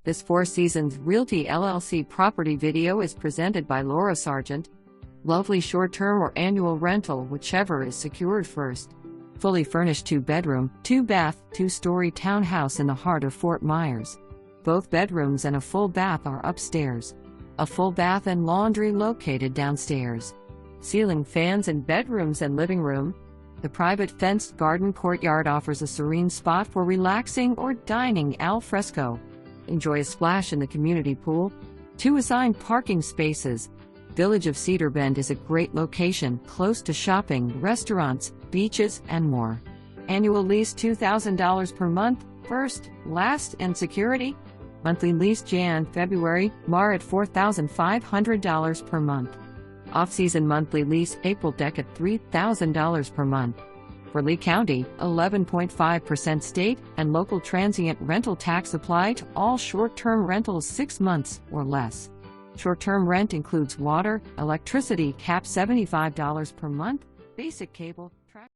This Seasons Realty LLC property video is presented by Laura Sargent. Lovely short-term or annual rental, whichever is secured first. Fully furnished 2-bedroom, 2-bath, 2-story townhouse in the heart of Fort Myers. Both bedrooms and a full bath are upstairs. A full bath and laundry located downstairs. Ceiling fans in bedrooms and living room. The private fenced garden courtyard offers a serene spot for relaxing or dining al fresco. Enjoy a splash in the community pool. 2 assigned parking spaces. Village of Cedarbend is a great location, close to shopping, restaurants, beaches, and more. Annual lease $2,000 per month, first, last, and security. Monthly lease Jan-February, MAR at $4,500 per month. Off-season monthly lease Apr-Dec at $3,000 per month. For Lee County, 11.5% state and local transient rental tax apply to all short-term rentals 6 months or less. Short-term rent includes water, electricity, cap $75 per month, basic cable.